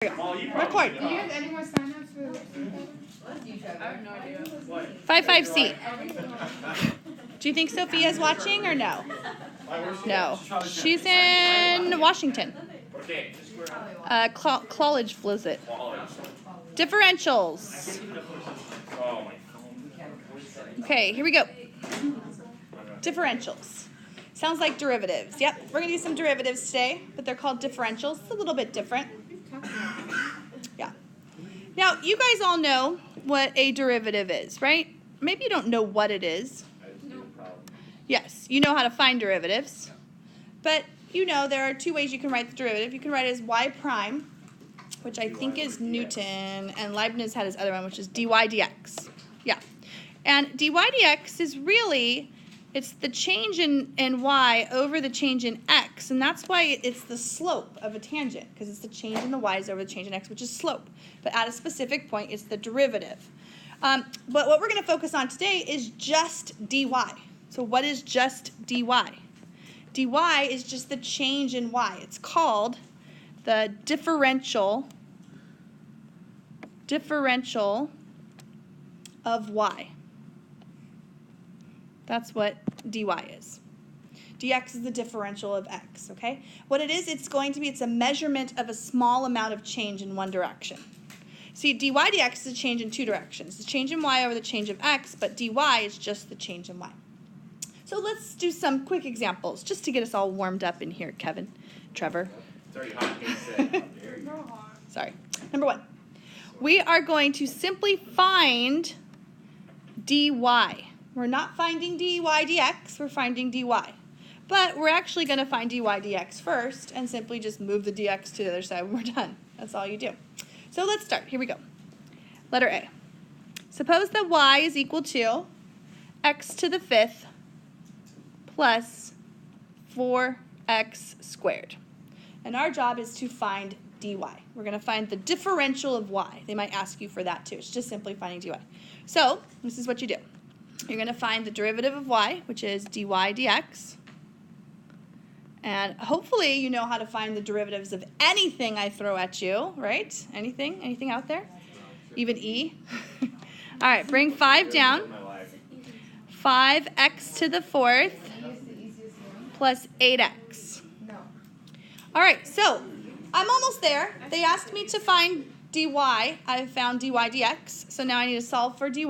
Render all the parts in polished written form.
Record. Do you have any more signups for the I have no idea. 55C. Do you think Sophia's watching or no? No. She's in Washington. College visit. Differentials. Okay, here we go. Differentials. Sounds like derivatives. Yep, we're going to do some derivatives today, but they're called differentials. It's a little bit different. Yeah. Now, you guys all know what a derivative is, right? Maybe you don't know what it is. Yes, you know how to find derivatives. But you know there are two ways you can write the derivative. You can write it as y prime, which I think is Newton, and Leibniz had his other one, which is dy dx. Yeah. And dy dx is really, it's the change in y over the change in x, and that's why it's the slope of a tangent, because it's the change in the y's over the change in x, which is slope. But at a specific point, it's the derivative. But what we're going to focus on today is just dy. So what is just dy? dy is just the change in y. It's called the differential of y. That's what dy is. dx is the differential of x, okay? What it is, it's a measurement of a small amount of change in one direction. See, dy dx is a change in two directions. The change in y over the change of x, but dy is just the change in y. So let's do some quick examples, just to get us all warmed up in here, Kevin, Trevor. It's already hot. Sorry. Number one, we are going to simply find dy. We're not finding dy dx, we're finding dy. But we're actually going to find dy dx first and simply just move the dx to the other side when we're done. That's all you do. So let's start. Here we go. Letter A. Suppose that y is equal to x to the fifth plus 4x squared. And our job is to find dy. We're going to find the differential of y. They might ask you for that too. It's just simply finding dy. So this is what you do. You're going to find the derivative of y, which is dy dx. And hopefully you know how to find the derivatives of anything I throw at you, right? Anything? Anything out there? Even e? All right, bring 5 down. 5x to the fourth plus 8x. All right, so I'm almost there. They asked me to find dy. I found dy dx, so now I need to solve for dy.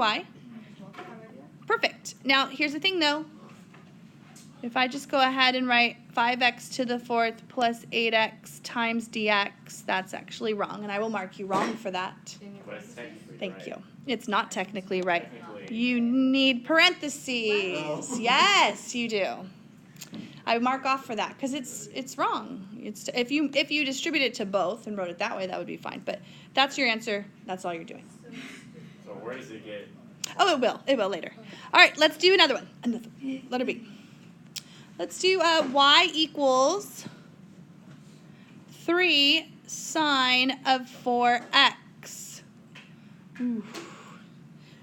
Perfect. Now, here's the thing, though. If I just go ahead and write 5x to the fourth plus 8x times dx, that's actually wrong, and I will mark you wrong for that. Thank you. It's not technically right. You need parentheses. Yes, you do. I mark off for that because it's wrong. It's if you distribute it to both and wrote it that way, that would be fine. But that's your answer. That's all you're doing. So where does it get? Oh, it will. It will later. All right, let's do another one. Letter B. Let's do y equals 3 sine of 4x. Ooh.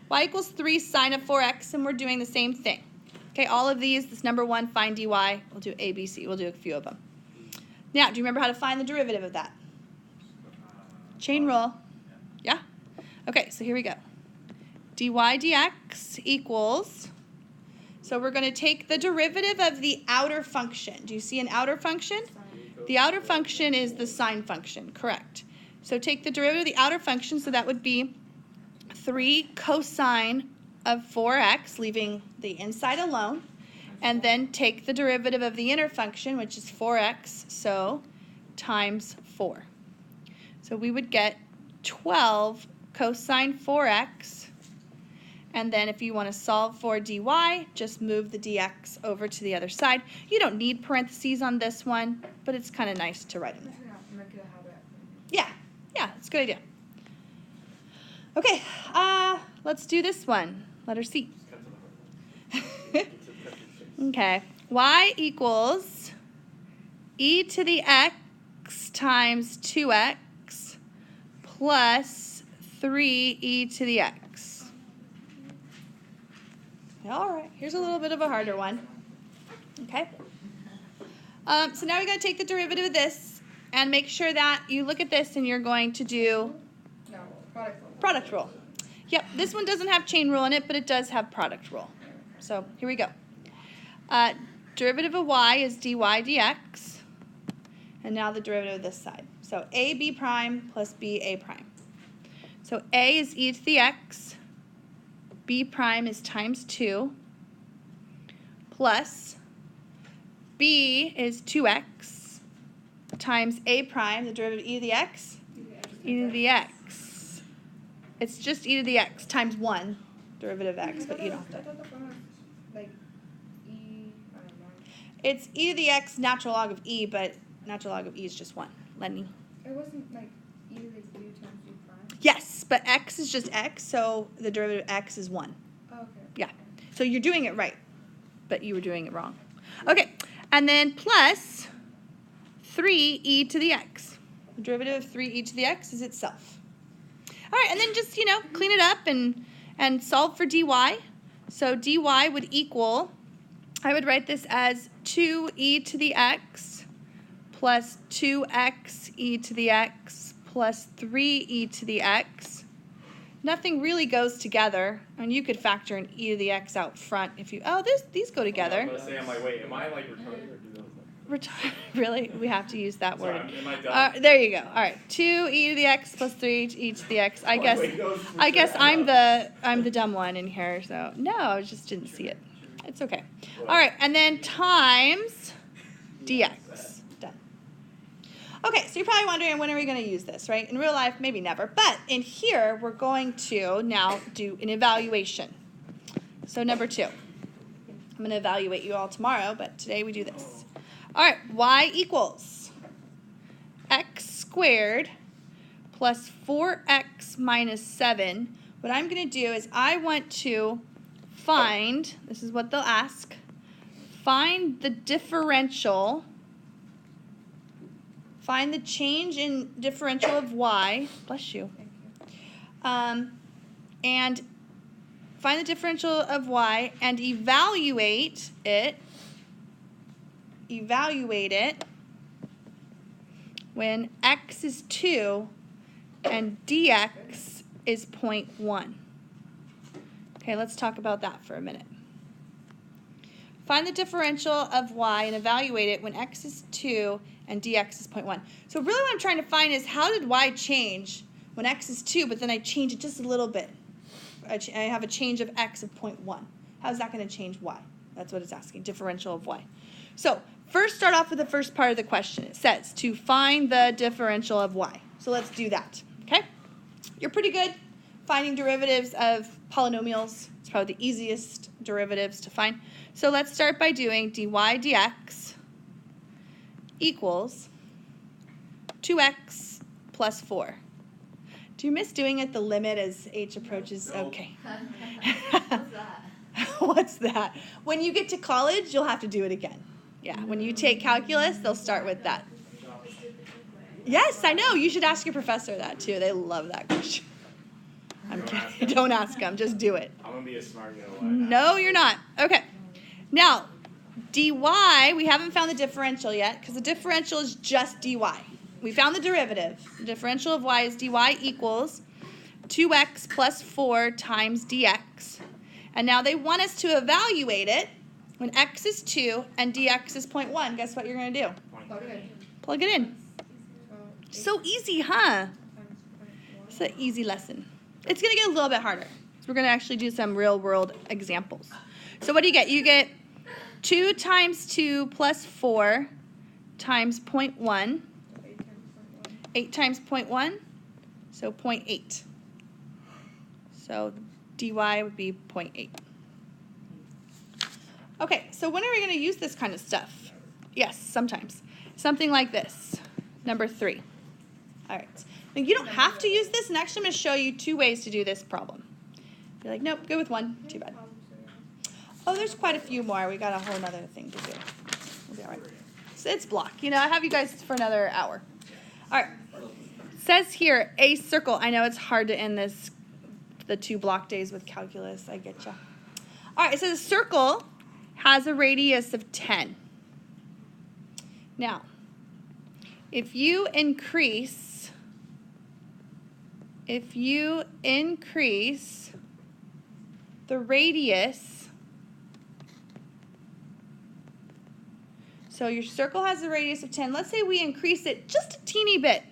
Y equals 3 sine of 4x, and we're doing the same thing. Okay, all of these, this number one, find dy. We'll do a, b, c. We'll do a few of them. Now, do you remember how to find the derivative of that? Chain rule. Yeah? Okay, so here we go. dy dx equals, so we're going to take the derivative of the outer function. Do you see an outer function? The outer function is the sine function, correct. So take the derivative of the outer function, so that would be 3 cosine of 4x, leaving the inside alone, and then take the derivative of the inner function, which is 4x, so times 4. So we would get 12 cosine 4x, and then if you want to solve for dy, just move the dx over to the other side. You don't need parentheses on this one, but it's kind of nice to write them there. Yeah, it's a good idea. Okay, let's do this one. Letter C. Okay, y equals e to the x times 2x plus 3e to the x. All right, here's a little bit of a harder one. Okay. So now we got to take the derivative of this and make sure that you look at this and you're going to do No, product rule. product rule. Yep, this one doesn't have chain rule in it, but it does have product rule. So here we go. Derivative of y is dy dx. And now the derivative of this side. So ab prime plus ba prime. So a is e to the x. B prime is times 2. Plus b is 2x times a prime, the derivative of e to the x. E to the x. It's just e to the x times 1 derivative of x, but you don't have I to. thought the one was like e. I don't know. It's e to the x natural log of e, but natural log of e is just 1. Lenny. It wasn't like e to the u times u prime. Yes, but x is just x, so the derivative of x is 1. Oh, okay. Yeah. So you're doing it right, but you were doing it wrong. Okay, and then plus 3e to the x. The derivative of 3e to the x is itself. All right, and then just, clean it up and solve for dy. So dy would equal, I would write this as 2e to the x plus 2x e to the x plus 3e to the x. Nothing really goes together. I mean, you could factor an e to the x out front if you, these go together. Let's say I'm like, wait, am I like retarded or do those? Really? We have to use that Sorry, word. am I done? There you go. All right, 2e to the x plus 3e to the x. I guess I'm the dumb one in here. So no, I just didn't see it. It's okay. All right, and then times dx. Done. Okay, so you're probably wondering, when are we going to use this, right? In real life, maybe never. But in here, we're going to now do an evaluation. So number 2. I'm going to evaluate you all tomorrow, but today we do this. All right, y equals x squared plus 4x minus 7. What I'm going to do is I want to find, this is what they'll ask, find the differential, find the change in differential of y, bless you, and find the differential of y and evaluate it when x is 2 and dx is 0.1. Okay, let's talk about that for a minute. Find the differential of y and evaluate it when x is 2 and dx is 0.1. So really what I'm trying to find is, how did y change when x is 2, but then I change it just a little bit? I have a change of x of 0.1. How's that going to change y? That's what it's asking, differential of y. So first start off with the first part of the question. It says to find the differential of y. So let's do that, okay? You're pretty good finding derivatives of polynomials. It's probably the easiest derivatives to find. So let's start by doing dy dx equals 2x plus 4. Do you miss doing it the limit as h approaches? No. Okay. What's that? What's that? When you get to college, you'll have to do it again. Yeah, when you take calculus, they'll start with that. Yes, I know. You should ask your professor that too. They love that question. I'm kidding. Don't ask them. Just do it. I'm gonna be a smart guy. No, you're not. Okay. Now, dy, we haven't found the differential yet because the differential is just dy. We found the derivative. The differential of y is dy equals 2x plus 4 times dx. And now they want us to evaluate it when x is 2 and dx is 0.1. Guess what you're going to do? Plug it in. Plug it in. So easy, huh? It's an easy lesson. It's going to get a little bit harder. So we're going to actually do some real-world examples. So what do you get? You get 2 times 2 plus 4 times 0.1. 8 times 0.1, so 0.8. So dy would be 0.8. Okay, so when are we going to use this kind of stuff? Yes, sometimes. Something like this, number 3. All right. Now, you don't have to use this, and actually I'm going to show you 2 ways to do this problem. You're like, nope, good with 1. Too bad. Oh, there's quite a few more. We got a whole other thing to do. We'll be all right. So it's block. I have you guys for another hour. All right. It says here, a circle. I know it's hard to end the 2 block days with calculus. I get you. All right, it says a circle has a radius of 10. Now, if you increase the radius, so your circle has a radius of 10. Let's say we increase it just a teeny bit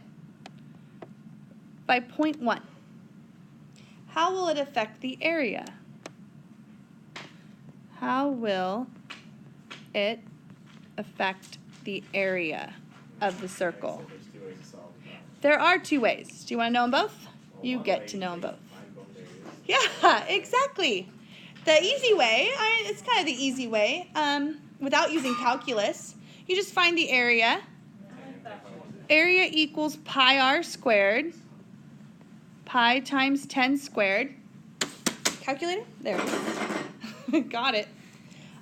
by 0.1. How will it affect the area? How will it affect the area of the circle? There's 2 ways to solve that. There are 2 ways. Do you want to know them both? You One get way to know them is both. find both areas. Yeah, exactly. The easy way, it's kind of the easy way, without using calculus, you just find the area. Area equals pi r squared. Pi times 10 squared. Calculator? There it is. Got it.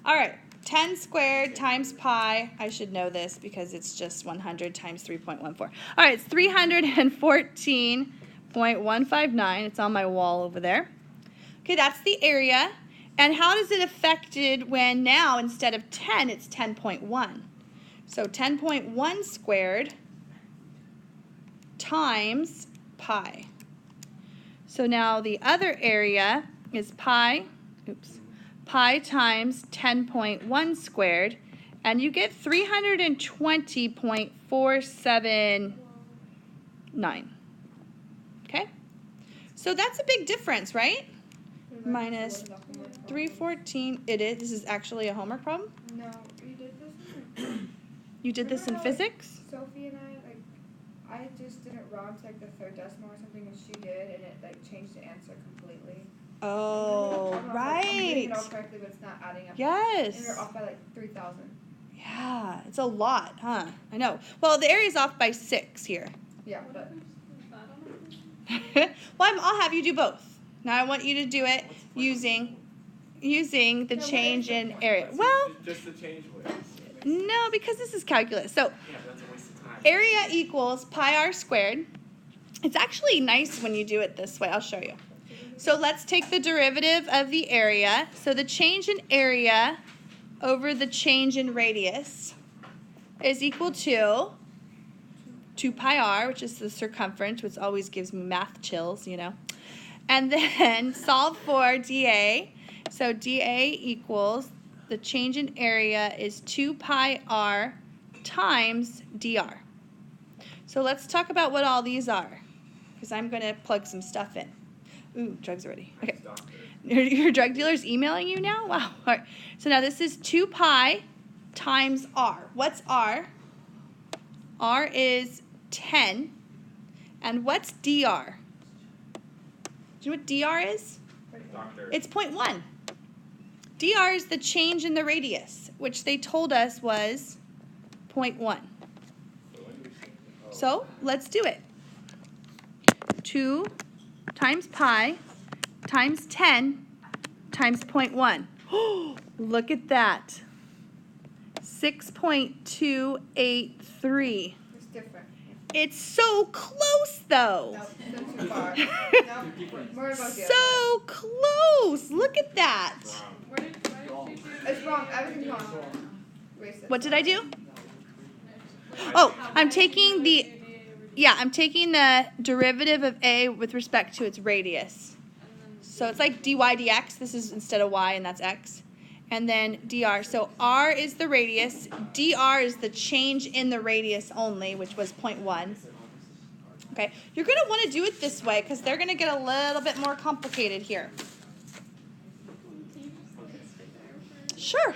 All right. 10 squared times pi. I should know this because it's just 100 times 3.14. All right, it's 314.159. It's on my wall over there. Okay, that's the area. And how does it affect it when now instead of 10, it's 10.1? So 10.1 squared times pi. So now the other area is pi times 10.1 squared, and you get 320.479. Okay? So that's a big difference, right? Minus 314. It is. This is actually a homework problem. No, you did this. You did this in Remember how, physics? Sophie and I just did it wrong to like the third decimal or something, and she did, and it like changed the answer completely. Oh, I'm right. doing it all correctly, but it's not adding up. Yes. And we're off by like 3,000. Yeah, it's a lot, huh? I know. Well, the area's off by 6 here. Yeah, but Well, I'll have you do both. Now I want you to do it using the change in area. Well, Just the change ways. no, because this is calculus. So Yeah, that's a waste of time. area equals pi r squared. It's actually nice when you do it this way. I'll show you. So let's take the derivative of the area. So the change in area over the change in radius is equal to 2 pi r, which is the circumference, which always gives me math chills, you know. And then solve for dA. So dA equals, the change in area is 2 pi r times dr. So let's talk about what all these are, because I'm going to plug some stuff in. Ooh, drugs already. Okay. Your drug dealer's emailing you now? Wow. All right. So now this is 2 pi times r. What's r? R is 10. And what's dr? Do you know what dr is? Doctor. It's 0.1. Dr is the change in the radius, which they told us was 0.1. So let's do it. 2 times pi times 10 times 0.1. Oh, look at that. 6.283. it's different. It's so close, though. No, still too far. No, more about the So close. Look at that. Why did you do It's wrong. Everything's wrong. Erase it. What did I do? Oh, I'm taking the derivative of a with respect to its radius. So it's like dy dx. This is instead of y, and that's x. And then dr. So r is the radius. Dr is the change in the radius only, which was 0.1. Okay, you're going to want to do it this way because they're going to get a little bit more complicated here. Sure.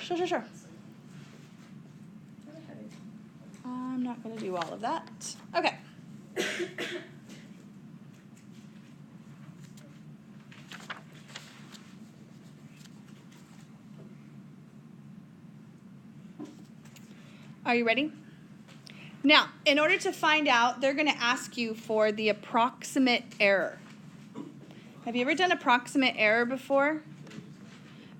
I'm not going to do all of that. Okay. Are you ready? Now, in order to find out, they're going to ask you for the approximate error. Have you ever done approximate error before?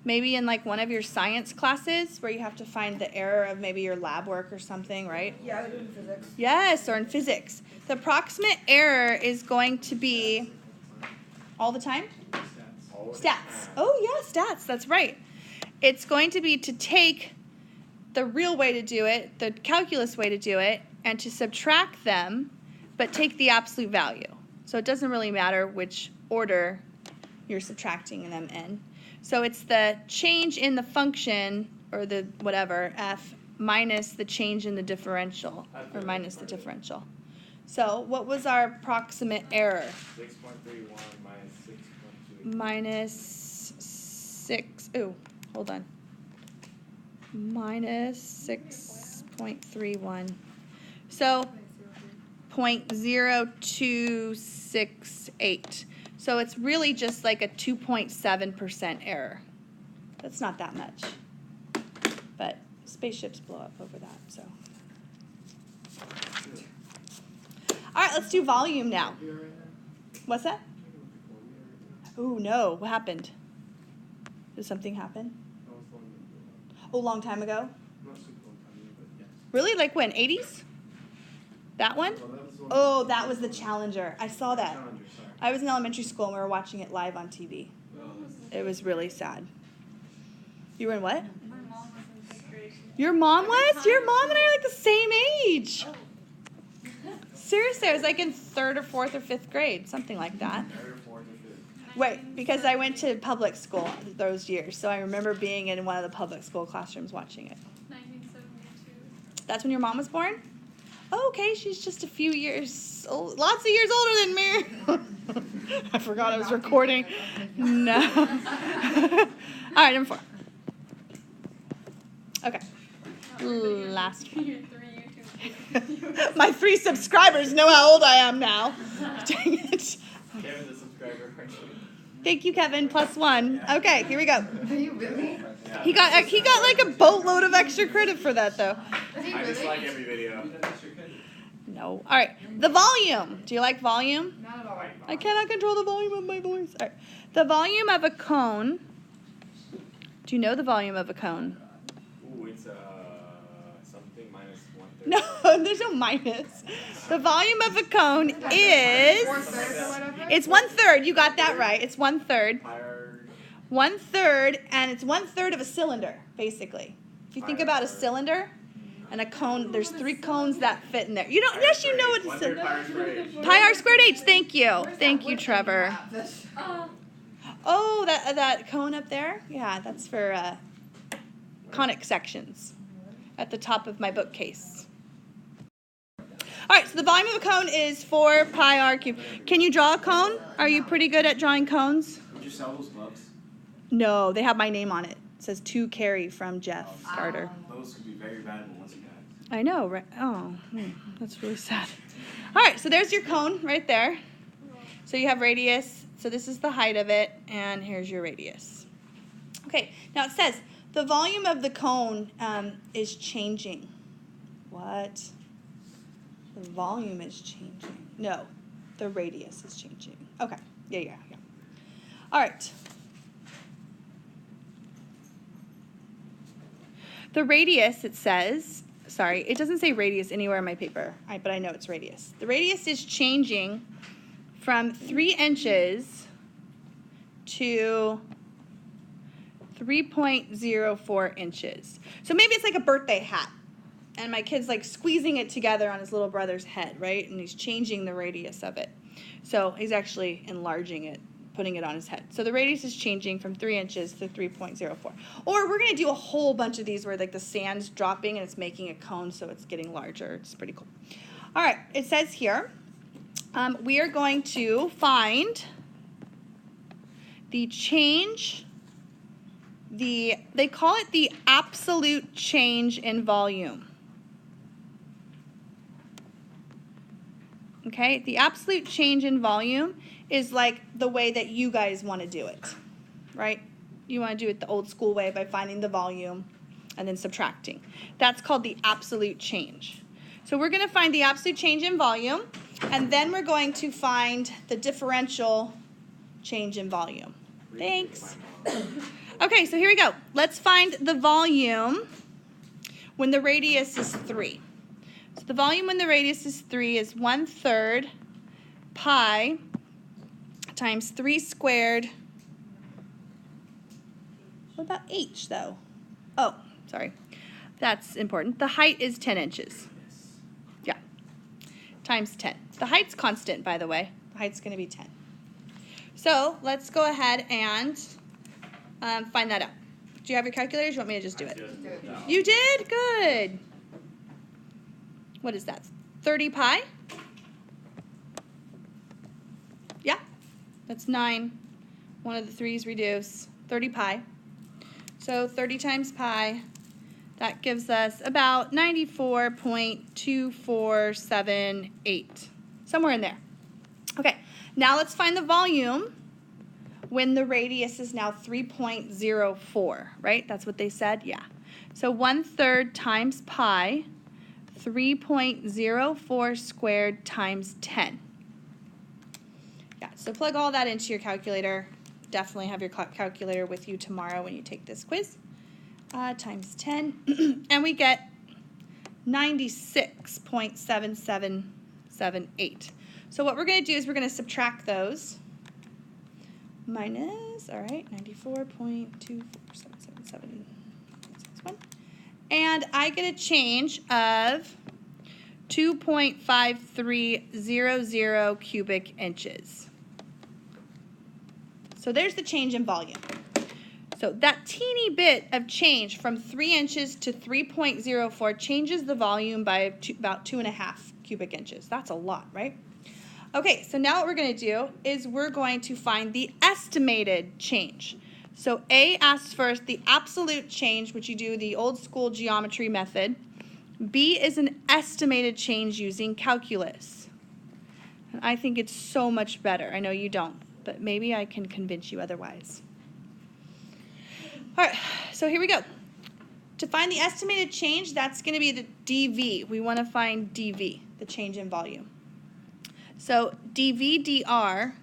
Maybe in like one of your science classes where you have to find the error of maybe your lab work or something, right? Yeah, I would do in physics. Yes, or in physics. The approximate error is going to be all the time? Stats. Oh, yeah, stats. That's right. It's going to be to take the real way to do it, the calculus way to do it, and to subtract them, but take the absolute value. So it doesn't really matter which order you're subtracting them in. So it's the change in the function, or the whatever, f, minus the change in the differential, or minus the differential. So what was our approximate error? 6.31 minus 6.2. Minus 6, ooh, hold on. Minus 6.31. So 0.0268. So it's really just like a 2.7% error. That's not that much. But spaceships blow up over that, so. All right, let's do volume now. What's that? Oh, no. What happened? Did something happen? Oh, a long time ago? Really? Like when? 80s? That one? Oh, that was the Challenger. I saw that. I was in elementary school and we were watching it live on TV. It was really sad. You were in what? My mom was in 6th grade. Your mom was? Your mom and I are like the same age. Seriously, I was like in 3rd or 4th or 5th grade, something like that. 3rd or 4th or 5th. Wait, because I went to public school those years, so I remember being in one of the public school classrooms watching it. 1972. That's when your mom was born? Oh, okay, she's just a few years old, lots of years older than me. I forgot I was recording. No. All right, number 4. Okay. Last one. Your 3 YouTube. My 3 subscribers know how old I am now. Dang it. Kevin's a subscriber, aren't you? Thank you, Kevin. +1. Okay, here we go. Are you really? Yeah. He got like a boatload of extra credit for that, though. Is he I really? dislike every video. No. All right. The volume. Do you like volume? Not at all. I cannot control the volume of my voice. All right. The volume of a cone. Do you know the volume of a cone? Ooh, it's something minus 1/3. No, there's no minus. The volume of a cone is. 1/3 or whatever? It's 1/3. You got that right. It's 1/3. Higher. 1/3, and it's 1/3 of a cylinder, basically. If you think about a cylinder and a cone, there's 3 cones that fit in there. You don't. Yes, you know what a 1/3 cylinder. pi r squared h. Pi r squared h. Thank you. Where's Thank that you, wood Trevor. map? That's- Oh, that cone up there? Yeah, that's for conic sections at the top of my bookcase. All right, so the volume of a cone is 4 pi r cubed. Can you draw a cone? Are you pretty good at drawing cones? Would you sell those gloves? No, they have my name on it. It says to Carrie from Jeff Carter. Those could be very valuable once you guys. I know, right? Oh, that's really sad. All right, so there's your cone right there. So you have radius. So this is the height of it, and here's your radius. Okay, now it says the volume of the cone is changing. What? The volume is changing. No, the radius is changing. Okay, yeah. All right. The radius, it says, sorry, it doesn't say radius anywhere in my paper, but I know it's radius. The radius is changing from 3 inches to 3.04 inches. So maybe it's like a birthday hat, and my kid's like squeezing it together on his little brother's head, right? And he's changing the radius of it. So he's actually enlarging it, putting it on his head. So the radius is changing from 3 inches to 3.04. Or we're going to do a whole bunch of these where like the sand's dropping and it's making a cone, so it's getting larger. It's pretty cool. All right, it says here, we are going to find the change, they call it the absolute change in volume. Okay, the absolute change in volume is like the way that you guys want to do it, right? You want to do it the old school way by finding the volume and then subtracting. That's called the absolute change. So we're going to find the absolute change in volume, and then we're going to find the differential change in volume. Thanks. Okay, so here we go. Let's find the volume when the radius is 3. So the volume when the radius is 3 is 1/3 pi times 3 squared. What about h, though? Oh, sorry. That's important. The height is 10 inches. Yeah. times 10. The height's constant, by the way. The height's going to be 10. So let's go ahead and find that out. Do you have your calculators? You want me to just do it? You did? Good. What is that? 30 pi? Yeah. That's 9. One of the 3's reduce. 30 pi. So 30 times pi, that gives us about 94.2478. Somewhere in there. Okay, now let's find the volume when the radius is now 3.04, right? That's what they said? Yeah. So 1/3 times pi, 3.04 squared times 10. Yeah, so plug all that into your calculator. Definitely have your calculator with you tomorrow when you take this quiz. Times 10, and we get 96.7778. So what we're going to do is we're going to subtract those. Minus, all right, 94.2477761. And I get a change of 2.5300 cubic inches. So there's the change in volume. So that teeny bit of change from 3 inches to 3.04 changes the volume by about 2.5 cubic inches. That's a lot, right? Okay, so now what we're going to do is we're going to find the estimated change. So A asks first the absolute change, which you do the old school geometry method. B is an estimated change using calculus. And I think it's so much better. I know you don't, but maybe I can convince you otherwise. All right, so here we go. To find the estimated change, that's going to be the dV. We want to find dV, the change in volume. So dV dr,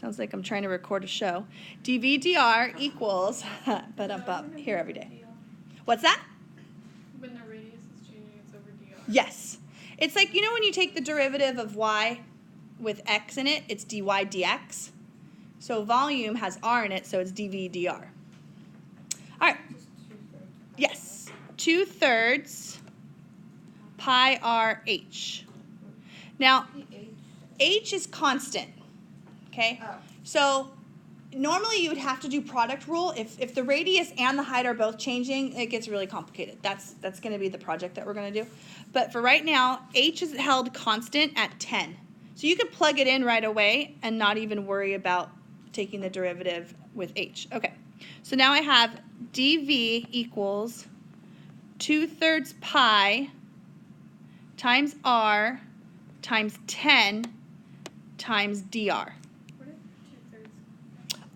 sounds like I'm trying to record a show. dV dr equals, here every day. What's that? When the radius is changing, it's over dr. Yes. It's like, you know when you take the derivative of y with x in it, it's dy dx. So volume has r in it, so it's dV dr. All right. Yes. 2/3 pi r h. Now, h is constant, okay? Oh. So normally you would have to do product rule. If the radius and the height are both changing, it gets really complicated. That's going to be the project that we're going to do. But for right now, h is held constant at 10. So you could plug it in right away and not even worry about taking the derivative with h. Okay, so now I have dv equals 2/3 pi times r times 10 times dr. What is 2/3?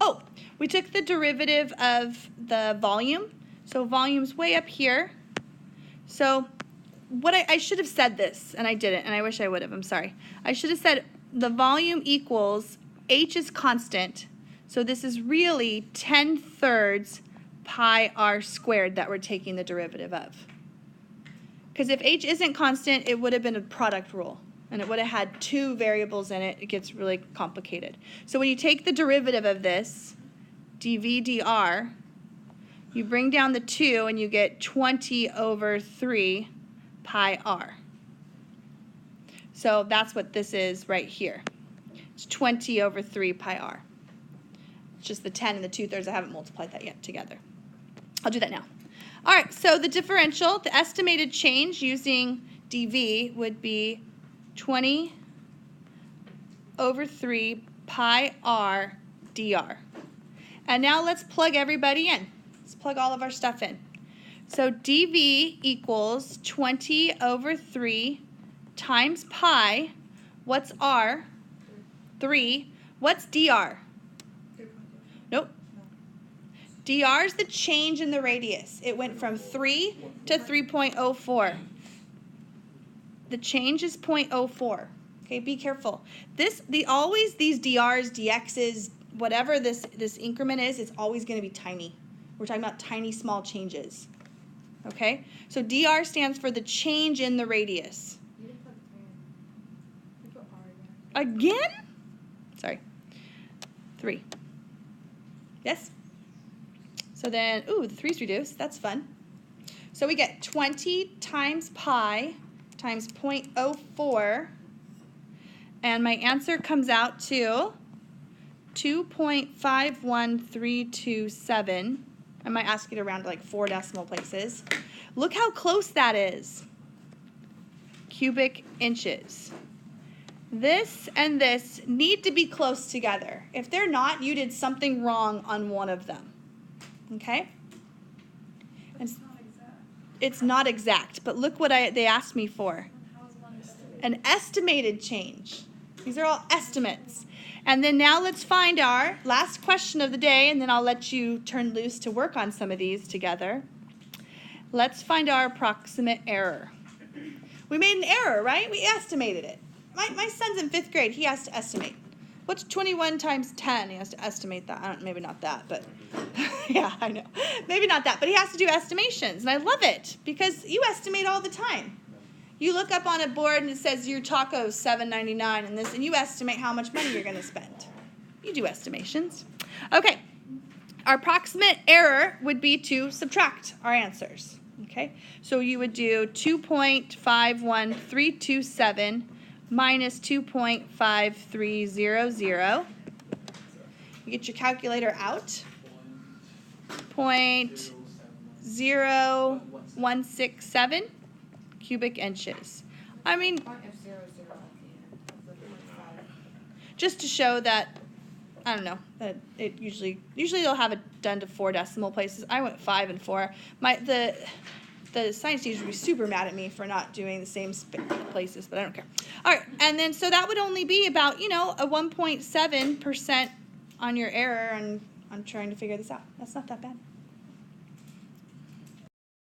Oh, we took the derivative of the volume. So volume's way up here. So what I should have said this, and I didn't, and I wish I would have. I'm sorry. I should have said the volume equals h is constant. So this is really 10/3 pi r squared that we're taking the derivative of. Because if h isn't constant, it would have been a product rule. And it would have had 2 variables in it. It gets really complicated. So when you take the derivative of this, dv dr, you bring down the 2 and you get 20/3 pi r. So that's what this is right here. It's 20/3 pi r. It's just the 10 and the 2/3. I haven't multiplied that yet together. I'll do that now. All right, so the differential, the estimated change using dv would be 20/3 pi r dr. And now let's plug everybody in. Let's plug all of our stuff in. So dv equals 20/3 times pi. What's r? 3. What's dr? Nope. dr is the change in the radius. It went from 3 to 3.04. The change is 0.04. Okay, be careful. Always these drs, dx's, whatever this increment is, it's always going to be tiny. We're talking about tiny, small changes. Okay, so dr stands for the change in the radius. You didn't put 3 in. You put r again. Again? Sorry. 3. Yes? So then, ooh, the 3's reduced. That's fun. So we get 20 times pi times 0.04 And my answer comes out to 2.51327. I might ask you to round to like 4 decimal places. Look how close that is. Cubic inches. This and this need to be close together. If they're not, you did something wrong on one of them. Okay? And It's not exact. it's not exact, but look what they asked me for. How is one estimated? An estimated change. These are all estimates. And then now let's find our last question of the day, and then I'll let you turn loose to work on some of these together. Let's find our approximate error. We made an error, right? We estimated it. My son's in 5th grade. He has to estimate. What's 21 times 10? He has to estimate that. Maybe not that, but yeah, I know. Maybe not that, but he has to do estimations, and I love it because you estimate all the time. You look up on a board and it says your taco's $7.99 and this, and you estimate how much money you're going to spend. You do estimations. Okay, our approximate error would be to subtract our answers. Okay, so you would do 2.51327 minus 2.5300. You get your calculator out. 0.0167 cubic inches. I mean, Point of 0, 0 at the end of the 0.5. just to show that, I don't know, that it usually they'll have it done to 4 decimal places. I went 5 and 4. The science teacher would be super mad at me for not doing the same places, but I don't care. All right, and then so that would only be about, a 1.7% on your error on trying to figure this out. That's not that bad.